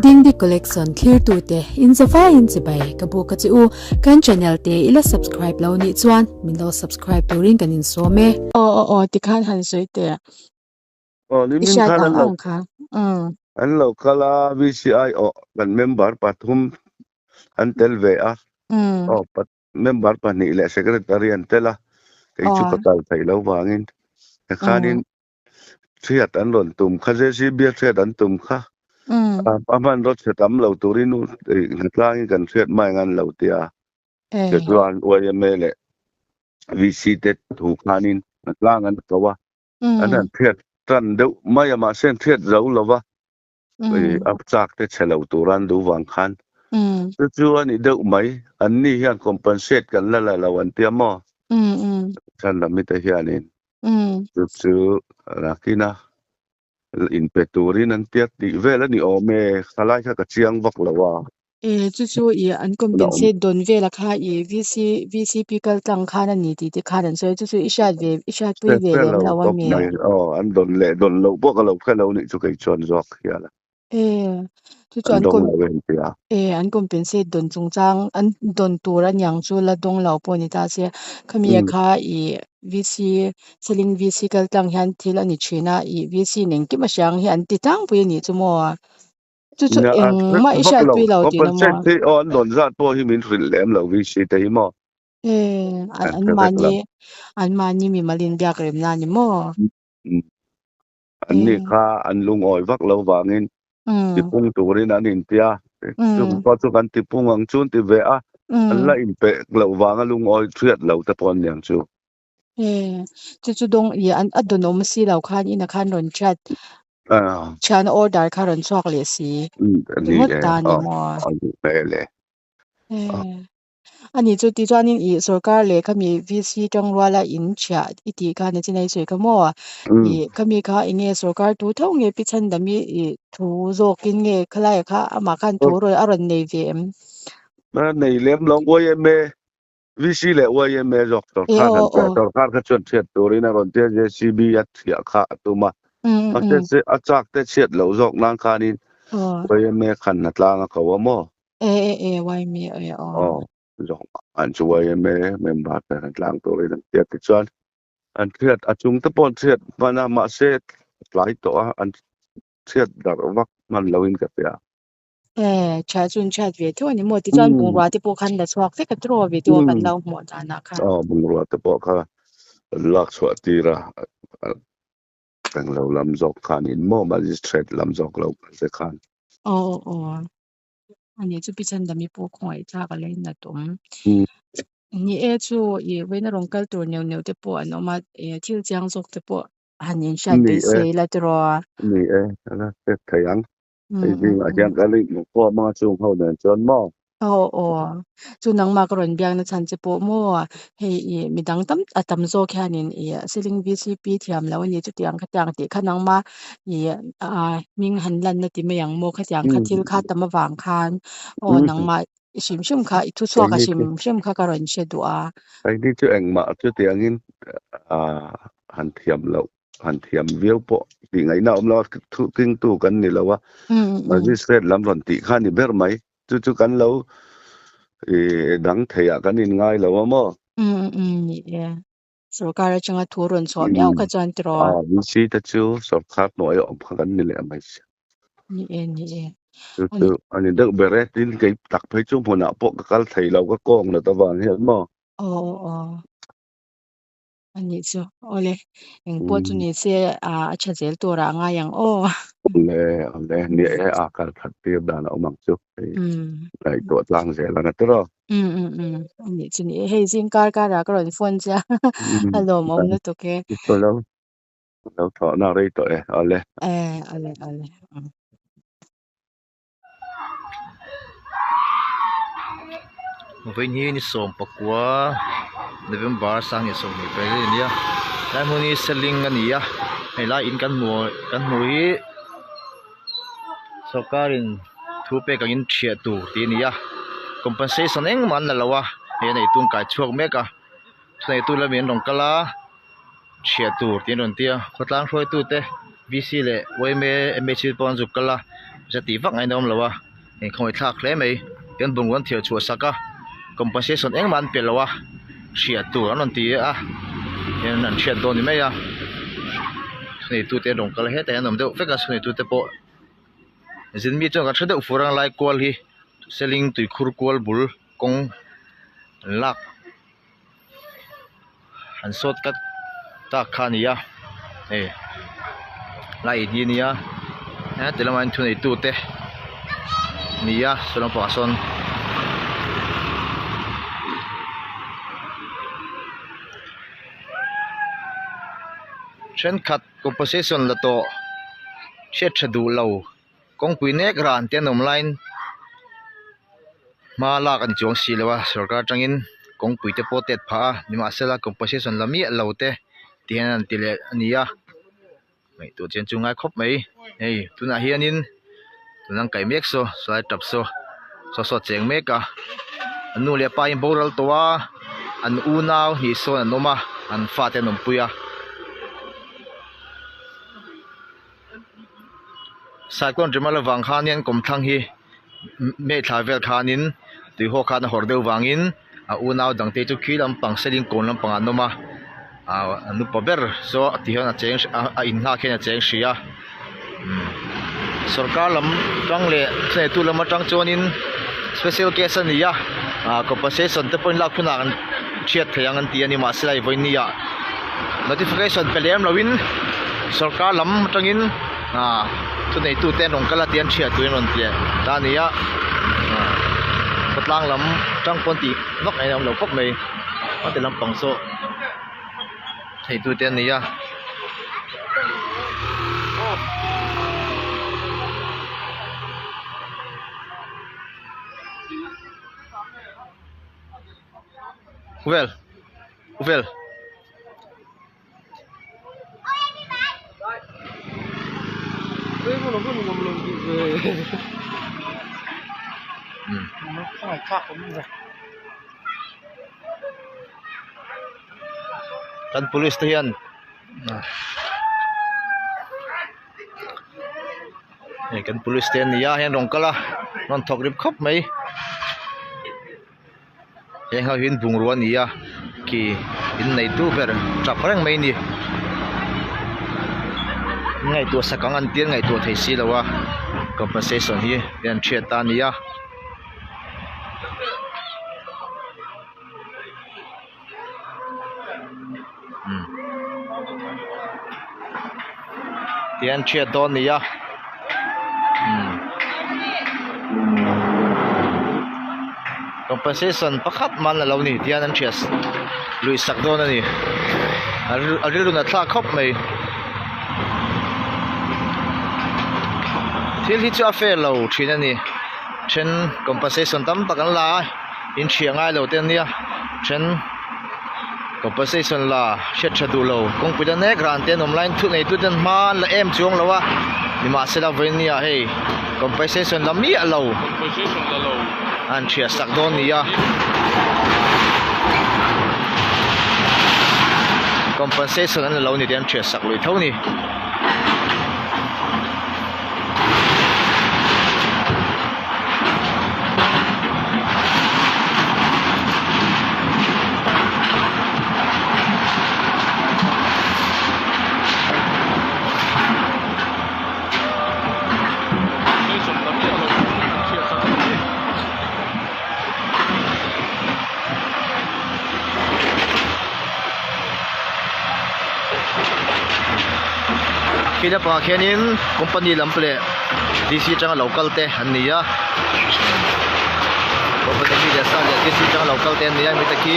ding di collection clear tu te in zafa in zibai kabu ka chu kan channel te ila subscribe lo ni chuan min lo subscribe to ring kan in so me ti khan han soi te Limin ishat khan ang kha an lo kala VCI kan member pathum an tel ve a pat member pa ni le secretary an tela kai chu patal thai lo wangin khanin thiat an lon tum kha je bia thiat an tum kha aman rot se tam lo turinu tlang kan thiat mai ngan lo tia ke tuan OML VC te thu khanin tlang an kawa an thiat tan deuh mai ma sen thiat zo lova ap chak te chelo turan du wang khan chu ani deuh mai an ni hian compensate kan la lawan tia mo chan la mi te hianin chu rakina in peturin an tiat di vela ni ome khalai kha ka chiang bak lawa chu an compensate don vela kha VCP kal tang kha na ni ti kha dan so chu ishat pui ve lem lawa me an don lo bo ka lo kha lo ni chu kai chon jok hiala chu chuan an compensate don chung chang an don tura nyang chu la dong lau po ni ta se khamia kha VC selling VC kal tang hian thil ani china VC ning ki ma syang hi an ti tang pui ni chu mo chu eng ma isha tui lau ti na mo compensate on don zat po hi min ril lem lo vi si te mo an mani mi malin biak rem na ni mo an ni kha an lung oi vak lo wangin ti pung turin an in tia chu kan ti pung ang chun ti ve a an la in pe lo wanga lung oi thiat lo ta pon yang chu chu dong an adonom si lau khan ina khan ron chat chan order kharon chok le si ngot ta ni mo ani chu ti chuanin sarkar le khami VC tangwala in cha iti kha na chinai soi ka mo khami kha inge sarkar tu thau nge pichan dami thu zokin nge khlai kha ama khan thu ro aron nei ve nei lem long OMA VC le OMA jok sarkar kha chon thiat turin a ron te JCB at thia kha tuma se achak te chet lo jok nang khanin OMA khan na tlang ka wa mo wai mi jok an chu OMA member ta tlang turin te ti chuan an thiat achung te pon thiat mana ma se lai to an thiat dar wak man loin ka pia cha chun chat ve to ni mo ti chuan bung ra ti po khan da chhuak te ka tro ve to kan lau mo ta na kha bung ra te po kha lak chwa ti ra tang lo lam jok khan in mo magistrate lam jok lo se khan ani chu pichan da mi po khoi cha ka le na tum ni chu we na rong kal tur neu te po an ma thil chang jok te po hanin shat be se la tro ni ana te thayang ding a jang ka li mo po ma chung ho den chon mo chu nang ma kron biang na chan che po mo hei midang tam zo khanin selling VCP thiam lo ni chu tiang khatang ti khanang ma ming han lan na ti mayang mo khatang khathil kha tam wang khan nang ma shim kha thu chwa ka shim kha karon she du'a ai di chu eng ma chu tiang in han thiam viau po ti ngai na lo thu king tu kan ni lo wa magistrate lam ron ti khan ni ber mai chu kan lo dang thaya kan in ngai lo mo sarkar changa thuron chom yau ka chan tro ni si ta chu sarkar noi om khan ni le mai ni chu ani dak beret tin kai tak phai chu phona po ka kal thai lo ka kong na ta wang hian mo ani chu ole eng po chu ni se acha zel to ra nga yang le ni a kal that ti da na omang chu lai to tlang zel na tro ani chu ni hei jing kar ra ka ron phone cha hello mom na to ke lo tho na rei to ole với như ni som pakwa November sang ni som ni pe ni ya lai mo ni selling ani ya hay la in kan mu hi sarkarin thu pe kan in thia tu ti ni ya compensation eng man la lawa he nei tung kai chuak me ka nei tu la men rong kala thia tu ti ron tia khatlang roi tu te VC le wei me MH pon zu kala จะตีฟักไงน้องเราวะเองคงไอ้ท่าเคลมไอ้ยันบุญวันเที่ยวชัวสักก็compensation เองมันเปลี่ยนแล้ววะเฉียดตัวนั่นตีอ่ะยันนั่นเฉียดโดนนี่ไหมอ่ะนี่ตัวเตะลงก็เลยแต่ยันนมเดียวเฟกัสนี่ตัวเตะโปจินมีจังก็เฉดอุฟรังไล่กวลฮีเซลิงตุยคุรกวลบุลกงลักหันสดกัดตาขานี่อ่ะไล่ดีนี่อ่ะแต่ละมันทุนไอ้ตัวเตะนี่อ่ะส่วนปาสอนเช่นขัด composition ละโตเช็ดดูเหลากงปุยเนกรานเตียนนมไลน์มาลากันจวงสีเลยวะสกัดจังอินกงปุยเตโปเต็ดผานี่มาเสละ composition ละมีเหลาเตเตียนติเลนี่อ่ะไม่ตัวเจนจุงไงครบไหมตัวน่าเฮียนินตัวนั่งไก่เมกโซสไลด์จับโซสดเจียงเมกะอันนู้นเลี้ยไปโบราณตัวอันอูนาวฮิโซอันโนมาอันฟาเตนมปุยะสายก้นจะมาละวังขานินกลมทั้งฮีเมทาเวลขานินตุยหัวขาดหอร์เดวังอินอูนาวดังเตจุคีลำปังเซลิงโกนลำปังอันโนมานุปเบอร์โซที่เขาเจงอินนาแค่เจงเสียสกัดลำจังเล่เสตุลำมาจังโจนิน special case นี่อ่ะcompensation แต่เป็นลักษณะเชียดพยังอันที่อันนี้มาสไลด์ไว้นี่อ่ะ notification เป็นเรื่องเราวินสกัดลำจังอินทุนในตู้เต้นของกระเทียนเชียดตัวนนเตียตอนนี้อ่ะกำลังลำจังปนตีนกไอ้เราพบไหมว่าแต่ลำปังโซให้ตู้เต้นนี่อ่ะHoeveel? Hoeveel? Kan polis tu yan. Kan polis tu yan niya yan rong kala non thok rip khop mai. Yang hau hin bung ruan niya ki in nei tu per trap rang mai ni. Ngai tu sakang an tian ngai tu thei si lawa compensation hi yan thia ta niya. Tian thia don niya. Compensation pakhat man la lo ni tian an thias lui sak don ani arilu na thla khop mai thil hi cha fe lo thin ani then compensation tam takan la in thiangai lo ten nia then compensation la shet chadu lo kong pida ne gran ten online thu nei tu ten man la em chuang lo wa ni ma se la ven nia hey compensation la mi lo compensation la lo an chia sak don nia compensation an lo ni den chia sak lui thau ni kita pakhianin company lample DC chang local te ania company mi desa le DC chang local te ania mi taki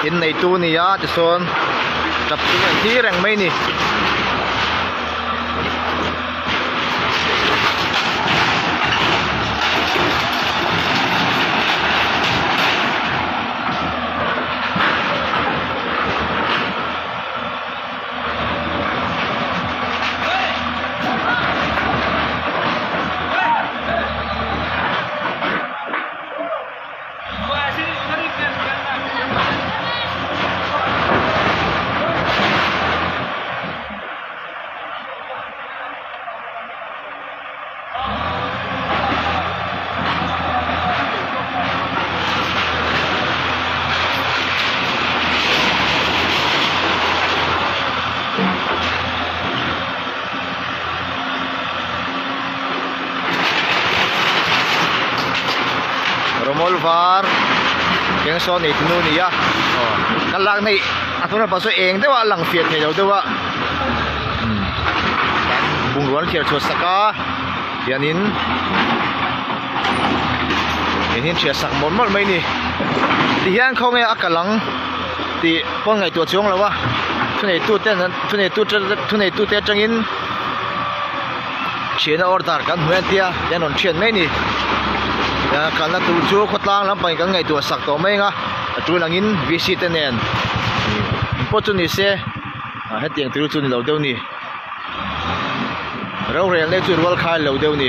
in nei tu nia te son tập trung thi rằng mấy nè romol var keng so ni tunu ni ya kalak nei athuna paso eng dewa lang fiat thei dewa bung ruan khiar chu saka yanin hin chia sak mon mon mai ni ti hian khong e akalang ti pon ngai tu chong lawa thunei tu te changin chena order kan huan tia yanon chen mai ni ya kana tu chu khotlang lam pai kan ngai tu sak to mai nga tu langin visit nen opportunity se ha tiang tu chu ni lo deu ni ro rel le chu rol khai lo deu ni